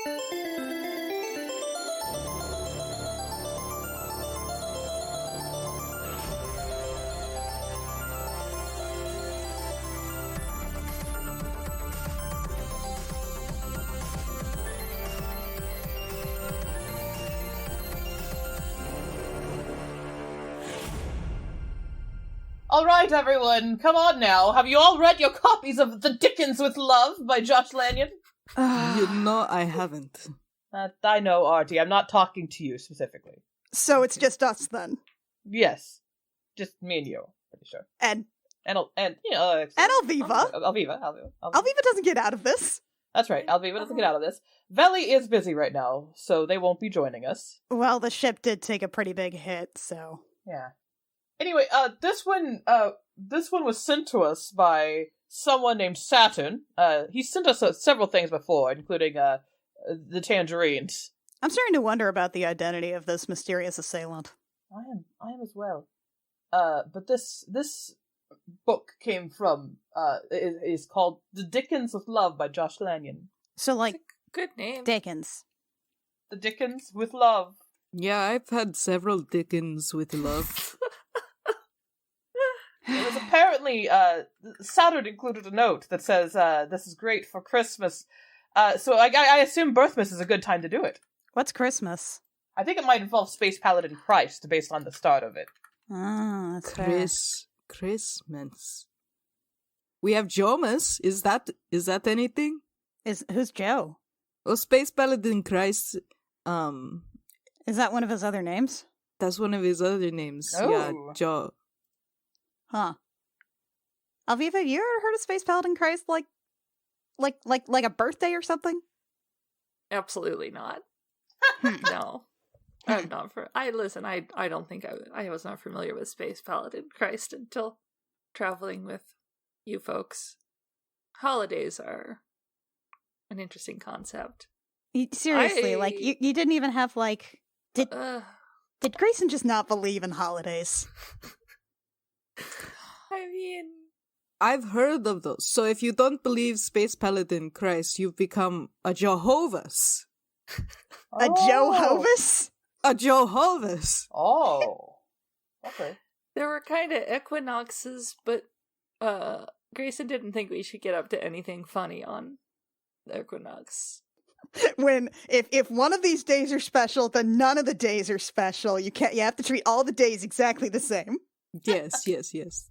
All right, everyone, come on now. Have you all read your copies of The Dickens with Love by John Lanyon? I haven't. I know, Artie. I'm not talking to you specifically. So it's just us then. Yes, just me and you. Pretty sure. And Alviva. Alviva doesn't get out of this. That's right. Alviva doesn't get out of this. Veli is busy right now, so they won't be joining us. Well, the ship did take a pretty big hit, so yeah. Anyway, this one was sent to us by someone named Saturn. He sent us several things before, including the tangerines. I'm starting to wonder about the identity of this mysterious assailant. I am as well. But this book came from is called The Dickens with Love by Josh Lanyon. So, like, good name, Dickens. The Dickens with Love. Yeah, I've had several Dickens with Love. It was apparently, Saturn included a note that says, this is great for Christmas. So I assume Birthmas is a good time to do it. What's Christmas? I think it might involve Space Paladin Christ, based on the start of it. Ah, that's Christmas. We have Joemas. Is that anything? Who's Joe? Oh, Space Paladin Christ, Is that one of his other names? That's one of his other names. Oh. Yeah, Joe. Huh. Alviva, you ever heard of Space Paladin Christ like a birthday or something? Absolutely not. No. I'm not I don't think I was not familiar with Space Paladin Christ until traveling with you folks. Holidays are an interesting concept. Seriously, you didn't even have did Grayson just not believe in holidays? I mean, I've heard of those. So if you don't believe Space Paladin Christ, you've become a Joe-hovahs. A Joe-hovahs? A Joe-hovahs. Oh. Okay. there were kind of equinoxes, but Grayson didn't think we should get up to anything funny on the equinox. If one of these days are special, then none of the days are special. You have to treat all the days exactly the same. Yes.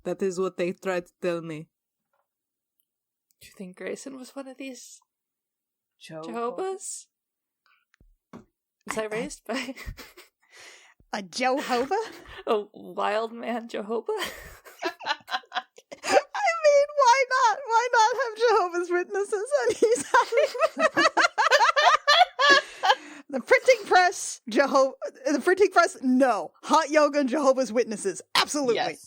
That is what they tried to tell me. Do you think Grayson was one of these Joe-hovahs? Was I raised by a Joe-hovah? a wild man Joe-hovah? I mean, why not? Why not have Jehovah's Witnesses on his side? The printing press, no. Hot yoga and Jehovah's Witnesses, absolutely.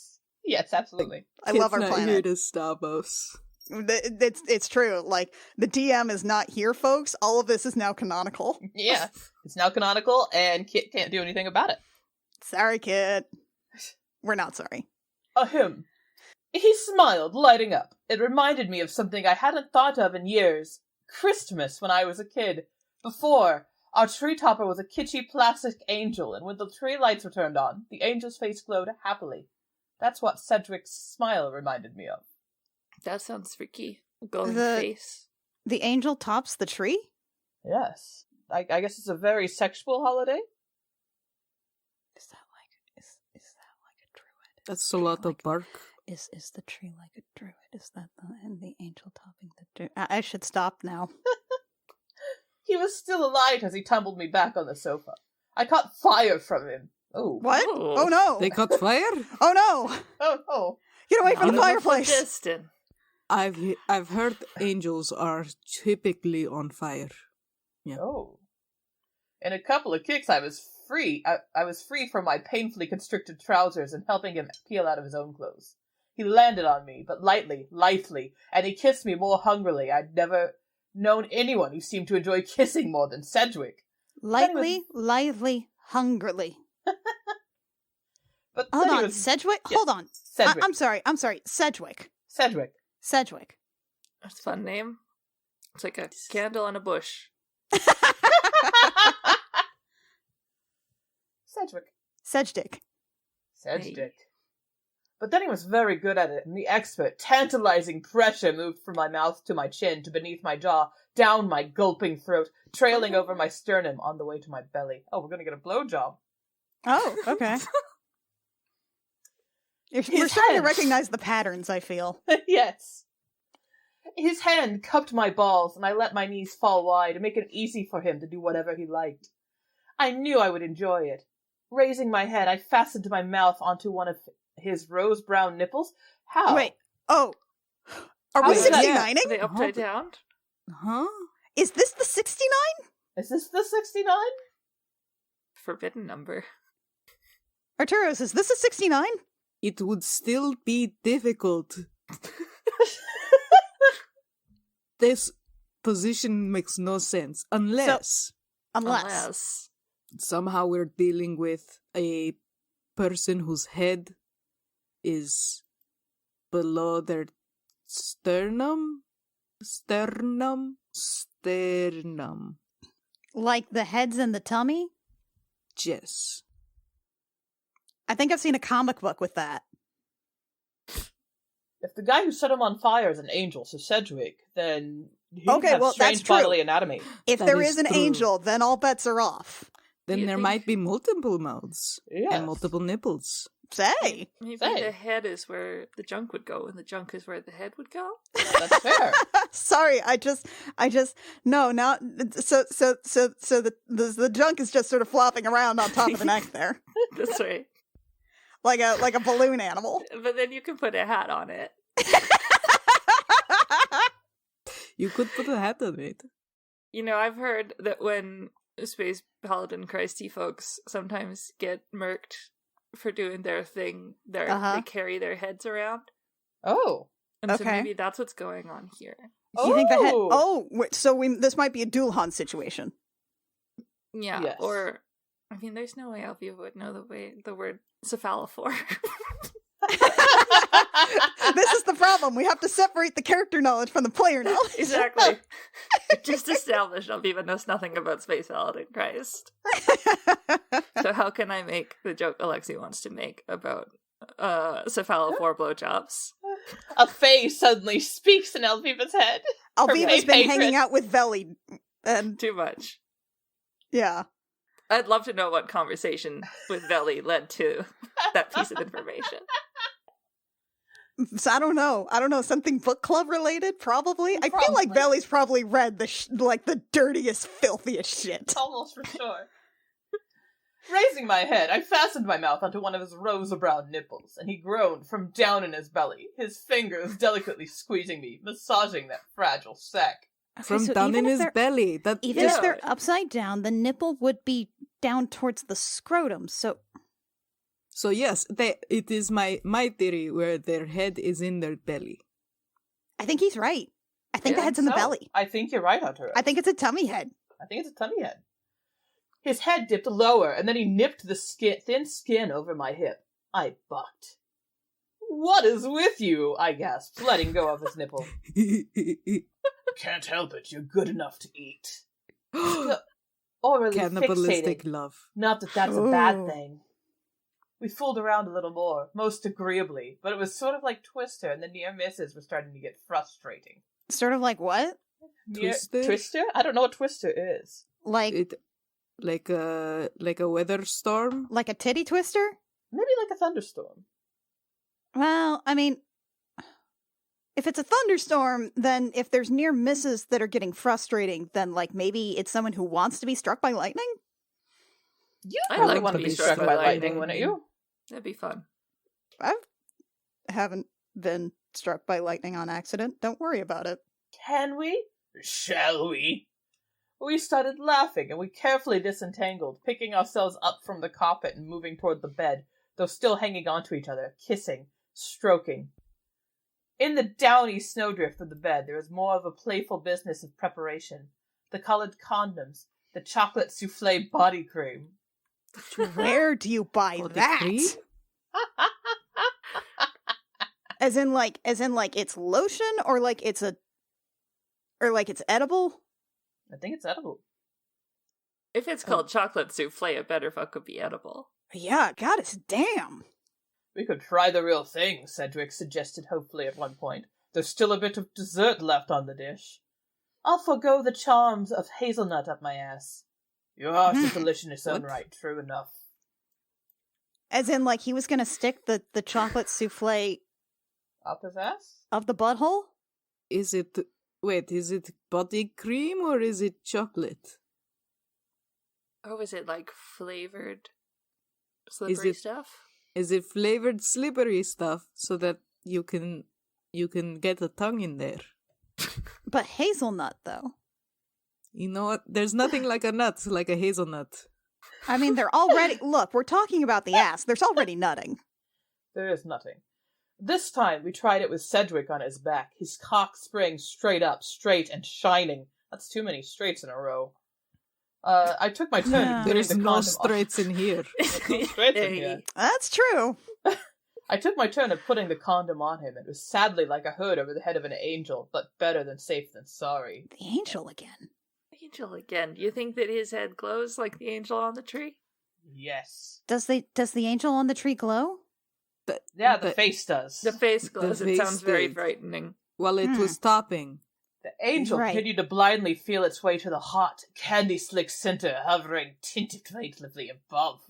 Yes, absolutely. I love our It's not planet. here to stop us. It's true. Like, the DM is not here, folks. All of this is now canonical. Yeah, it's now canonical, and Kit can't do anything about it. Sorry, Kit. We're not sorry. Ahem. He smiled, lighting up. It reminded me of something I hadn't thought of in years. Christmas, when I was a kid. Before, our tree topper was a kitschy plastic angel, and when the tree lights were turned on, the angel's face glowed happily. That's what Cedric's smile reminded me of. That sounds freaky. Glowing face. The angel tops the tree? Yes. I guess it's a very sexual holiday. Is that like a druid? That's a lot of bark. Is the tree like a druid? Is that the angel topping the druid? I should stop now. He was still alight as he tumbled me back on the sofa. I caught fire from him. Oh. What? Oh no! They caught fire? Oh no! Oh. Get away from the fireplace! Distant. I've heard angels are typically on fire. Yeah. Oh. In a couple of kicks, I was free. I was free from my painfully constricted trousers and helping him peel out of his own clothes. He landed on me, but lightly, and he kissed me more hungrily. I'd never known anyone who seemed to enjoy kissing more than Cedric. Lightly, hungrily. But hold on, Sedgwick? Yes. Hold on. Cedric. I'm sorry, Sedgwick. Cedric. That's a fun name. It's like a candle on a bush. Sedgwick. Sedgwick. But then he was very good at it, and the expert, tantalizing pressure moved from my mouth to my chin, to beneath my jaw, down my gulping throat, trailing over my sternum on the way to my belly. Oh, we're gonna get a blowjob. Oh, okay. You're starting to recognize the patterns, I feel. Yes. His hand cupped my balls, and I let my knees fall wide to make it easy for him to do whatever he liked. I knew I would enjoy it. Raising my head, I fastened my mouth onto one of his rose-brown nipples. How? Wait. Oh. Are How we is that- 69ing? Are they upside down? Huh? Is this the 69? Is this the 69? Forbidden number. Arturos, is this a 69? It would still be difficult. This position makes no sense unless Unless. somehow we're dealing with a person whose head is below their sternum. Like the heads in the tummy? Yes. I think I've seen a comic book with that. If the guy who set him on fire is an angel, so Sedgwick, then he Okay, has well, strange that's true. bodily anatomy. If That there is is an true. angel, then all bets are off. Then You there think- might be multiple mouths Yes. and multiple nipples. Say. Maybe Say. the head is where the junk would go, and the junk is where the head would go. That's fair. Sorry, no, now, so the junk is just sort of flopping around on top of the neck there. That's right. Like a balloon animal. But then you can put a hat on it. You could put a hat on it. You know, I've heard that when Space Paladin Christy folks sometimes get murked for doing their thing, they carry their heads around. Oh. And so Okay. maybe that's what's going on here. You think the head? Oh. Oh, so this might be a dual hunt situation. Yeah. Yes. Or, I mean, there's no way Alfie would know the word cephalophore. This is the problem. We have to separate the character knowledge from the player knowledge. Exactly. Just established Alviva knows nothing about Space Paladin Christ. So how can I make the joke Alexi wants to make about cephalophore blowjobs? A fae suddenly speaks in Elviva's head. Alviva's Her been patron. hanging out with Veli, and Too much. yeah. I'd love to know what conversation with Veli led to that piece of information. So I don't know. Something book club related, probably. I feel like Probably. Veli's probably read the dirtiest, filthiest shit. Almost for sure. Raising my head, I fastened my mouth onto one of his rose-brown nipples, and he groaned from down in his belly, his fingers delicately squeezing me, massaging that fragile sack. From so down even in if his they're- belly. That Even Yeah. if they're upside down, the nipple would be down towards the scrotum. So yes, it is my theory where their head is in their belly. I think he's right. I think the Yeah, head's in the so, belly. I think you're right, Arturo. I think it's a tummy head. I think it's a tummy head. His head dipped lower, and then he nipped the thin skin over my hip. I bucked. "What is with you?" I gasped, letting go of his nipple. "Can't help it, you're good enough to eat." Orally Cannibalistic fixating. love. Not that that's a bad Ooh. thing. We fooled around a little more, most agreeably, but it was sort of like Twister, and the near misses were starting to get frustrating. Sort of like what? Twister? I don't know what Twister is. Like It like a weather storm. like a titty twister? Maybe like a thunderstorm. Well, I mean, if it's a thunderstorm, then if there's near misses that are getting frustrating, then like maybe it's someone who wants to be struck by lightning? You I'd probably like want to to be be struck struck by by lightning, lightning. wouldn't you? That'd be fun. I haven't been struck by lightning on accident. Don't worry about it. Can we? Shall we? We started laughing, and we carefully disentangled, picking ourselves up from the carpet and moving toward the bed, though still hanging onto each other, kissing, stroking. In the downy snowdrift of the bed, there was more of a playful business of preparation. The colored condoms, the chocolate souffle body cream. Where do you buy Oh, the that? cream? As in like it's lotion or like it's edible? I think it's edible. If it's called chocolate souffle, it better fucking be edible. Yeah, goddess damn. We could try the real thing, Cedric suggested hopefully at one point. There's still a bit of dessert left on the dish. I'll forgo the charms of hazelnut up my ass. Your heart is delicious in its own right, true enough. As in, like, he was gonna stick the chocolate souffle Up his ass? of the butthole? Is it body cream or is it chocolate? Or was it like flavored slippery stuff? Is it flavored slippery stuff so that you can get a tongue in there? But hazelnut, though. You know what? There's nothing like a nut, like a hazelnut. I mean, they're already... Look, we're talking about the ass. There's already nutting. There is nutting. This time we tried it with Cedric on his back, his cock spraying straight up, straight and shining. That's too many straights in a row. I took my turn putting There's the no condom straights in here. There's no straights in here. That's true. I took my turn at putting the condom on him. It was sadly like a hood over the head of an angel, but better than safe than sorry. The angel again. Angel again. Do you think that his head glows like the angel on the tree? Yes. Does the angel on the tree glow? Yeah, the face does. The face glows. The It face sounds very did. frightening. While it was topping. The angel Right. continued to blindly feel its way to the hot, candy-slick center hovering tentatively above.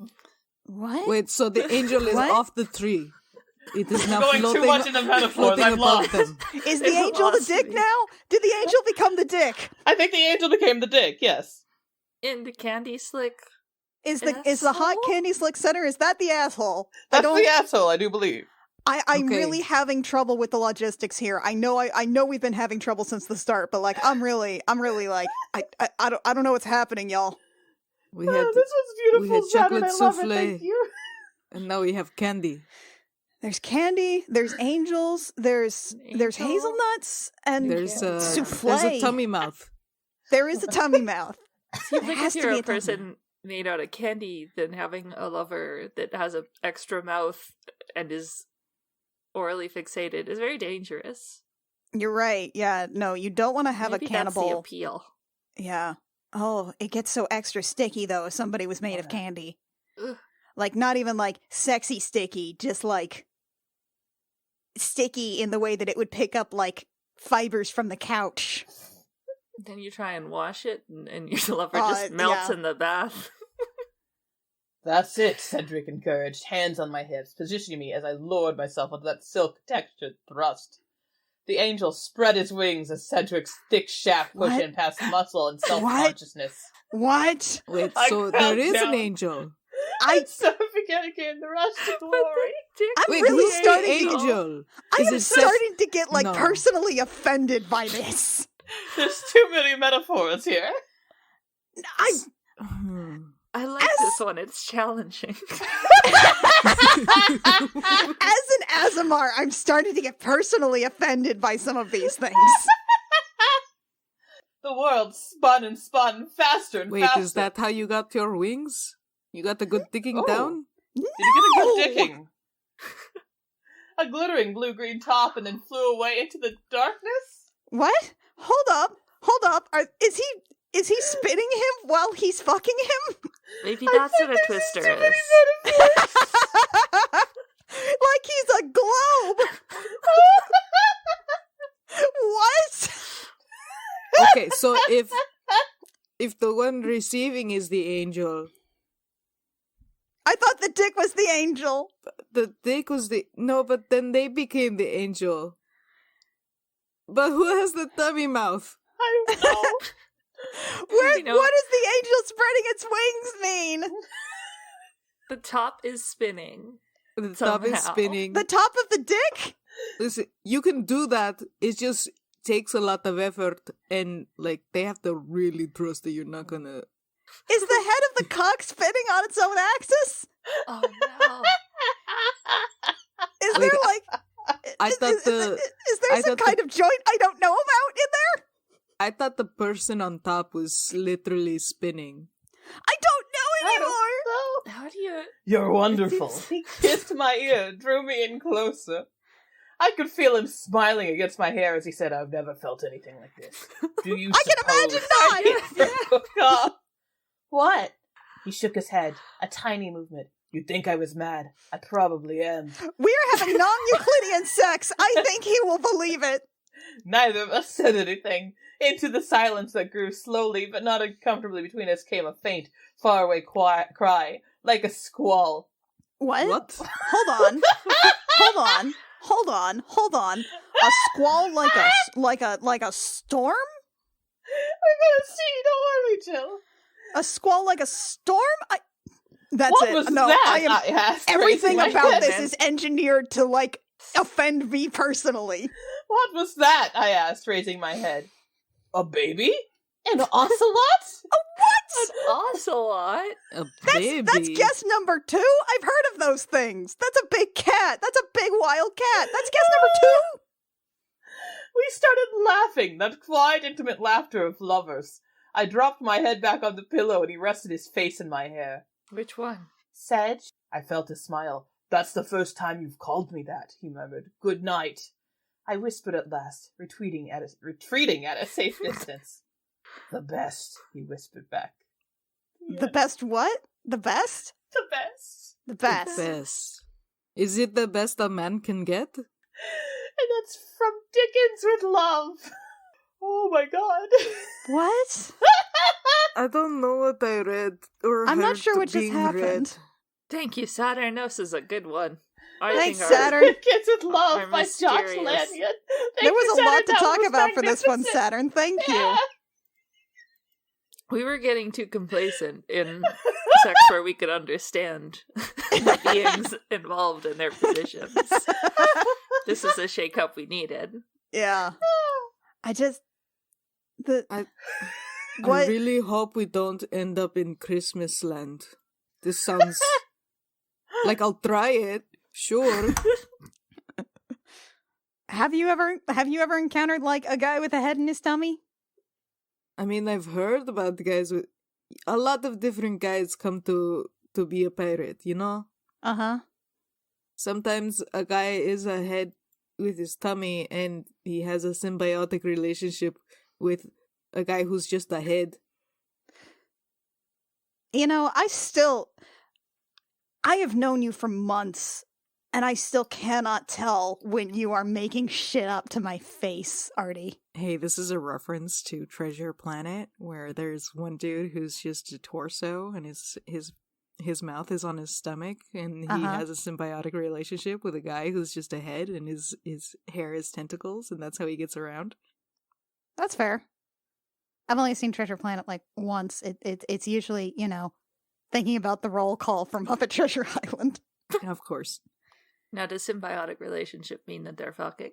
What? Wait, so the angel is What? off the tree. It is now Going floating, too much into metaphors, floating I've above lost. them. Is the It angel the lost dick me. now? Did the angel become the dick? I think the angel became the dick, yes. In the candy slick. Is the hot Asshole? candy slick center? Is that the asshole? That's the asshole, I do believe. I'm Okay. really having trouble with the logistics here. I know we've been having trouble since the start, but like I'm really like I don't know what's happening, y'all. We Oh, had, this was beautiful, we had Saturn. chocolate I love it, souffle. thank you. and now we have candy. There's candy, there's angels, there's Angel. hazelnuts, and There's a souffle. tummy mouth. There is a tummy mouth. Seems There like has if to you're be a a tummy. person made out of candy, then having a lover that has an extra mouth and is orally fixated is very dangerous. You're right. Yeah, no, you don't want to have Maybe a cannibal. That's the appeal. Yeah. Oh, it gets so extra sticky though if somebody was made of yeah. candy. Ugh. Like not even like sexy sticky, just like sticky in the way that it would pick up like fibers from the couch. Then you try and wash it, and your lover Oh, just melts yeah. in the bath. That's it, Cedric encouraged, hands on my hips, positioning me as I lowered myself onto that silk-textured thrust. The angel spread his wings as Cedric's thick shaft pushed What? in past muscle and self-consciousness. What? Wait, I so fell there is down. an angel. I so began the rush to glory. I'm Wait, really who's starting the to angel? I Is am it starting to get like No. personally offended by this. There's too many metaphors here. Hmm. I like this one. It's challenging. As an Azamar, I'm starting to get personally offended by some of these things. The world spun and spun faster and Wait, faster. is that how you got your wings? You got a good digging Oh. down? Did you get a No! good dicking? A glittering blue-green top and then flew away into the darkness? What? Hold up. Is he spinning him while he's fucking him? Maybe that's what a twister is. Like he's a globe. What? Okay, so if the one receiving is the angel, I thought the dick was the angel. the dick was the no, but then they became the angel. But who has the tummy mouth? I don't know. You know- What does the angel spreading its wings mean? The top is spinning. The top is Somehow. spinning. The top of the dick? Listen, you can do that. It just takes a lot of effort, and like they have to really trust that you're not gonna. Is the head of the cock spinning on its own axis? Oh no. Is Wait, there like I thought is there I some thought kind of joint I don't know about in there? I thought the person on top was literally spinning. I don't know anymore. How do you... You're wonderful. He kissed my ear, drew me in closer. I could feel him smiling against my hair as he said, "I've never felt anything like this. Do you I can imagine suppose I ever hook up?" What? He shook his head, a tiny movement. You'd think I was mad. I probably am. We're having non-Euclidian sex. I think he will believe it. Neither of us said anything. Into the silence that grew slowly but not uncomfortably between us came a faint, faraway cry, like a squall. What? Hold on. A squall like a storm? We're gonna see, don't worry, Jill. A squall like a storm? That's what it. Was no, that? I am. asked, Everything about head. this is engineered to offend me personally. What was that? I asked, raising my head. A baby? An ocelot? A what? An ocelot? A baby? That's guess number 2? I've heard of those things. That's a big cat. That's a big wild cat. That's guess number 2? We started laughing, that quiet, intimate laughter of lovers. I dropped my head back on the pillow and he rested his face in my hair. Which one? Sedge? I felt a smile. That's the first time you've called me that, he murmured. Good night. I whispered at last, retreating at a safe distance. The best, he whispered back. Yeah. The best what? The best? The best. The best. The best. Is it the best a man can get? And that's from Dickens with love. Oh my god. What? I don't know what I read or I'm not heard sure what just being happened. read. Thank you, Saturn. This is a good one. Thanks, Saturn. Kids with Love Are by John mysterious. Lanyon. There was a lot to That talk was about for this one, magnificent. Saturn. Thank Yeah. you. We were getting too complacent in sex where we could understand the beings involved in their positions. This is a shake-up we needed. Yeah. I I really hope we don't end up in Christmas land. This sounds like I'll try it, sure. Have you ever encountered a guy with a head in his tummy? I mean, I've heard about the guys with a lot of different guys come to be a pirate, you know? Uh-huh. Sometimes a guy is a head with his tummy and he has a symbiotic relationship with a guy who's just a head. You know, I have known you for months, and I still cannot tell when you are making shit up to my face, Artie. Hey, this is a reference to Treasure Planet, where there's one dude who's just a torso and his mouth is on his stomach, and he has a symbiotic relationship with a guy who's just a head, and his hair is tentacles, and that's how he gets around. That's fair. I've only seen Treasure Planet once. It's usually, thinking about the roll call from Muppet Treasure Island. Of course. Now, does symbiotic relationship mean that they're fucking?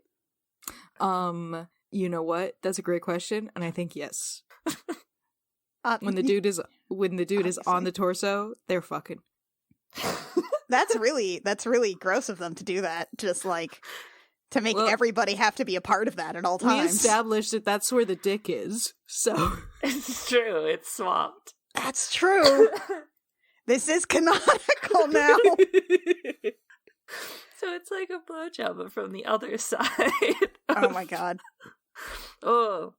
You know what? That's a great question, and I think yes. When the dude is on the torso, they're fucking. That's really gross of them to do that. Just to make everybody have to be a part of that at all times. We established that that's where the dick is, so It's true. It's swapped. That's true. This is canonical now. So it's like a blowjob, but from the other side. Oh my god. Oh.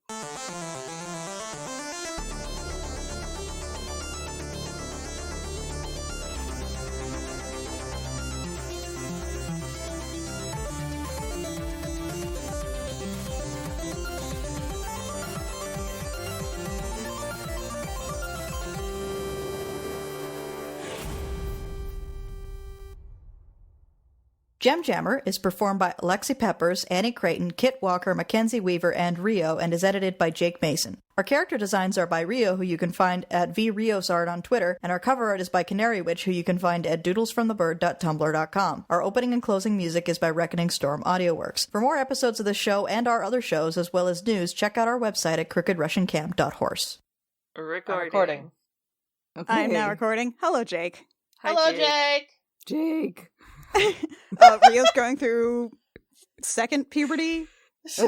Gem Jammer is performed by Alexi Peppers, Annie Creighton, Kit Walker, Mackenzie Weaver, and Rio, and is edited by Jake Mason. Our character designs are by Rio, who you can find at vriosart on Twitter, and our cover art is by Canary Witch, who you can find at doodlesfromthebird.tumblr.com. Our opening and closing music is by Reckoning Storm AudioWorks. For more episodes of this show and our other shows, as well as news, check out our website at crookedrussiancamp.horse. Recording. okay. I am now recording. Hello, Jake. Hi, Hello, Jake. Jake. Rio's going through second puberty. Uh,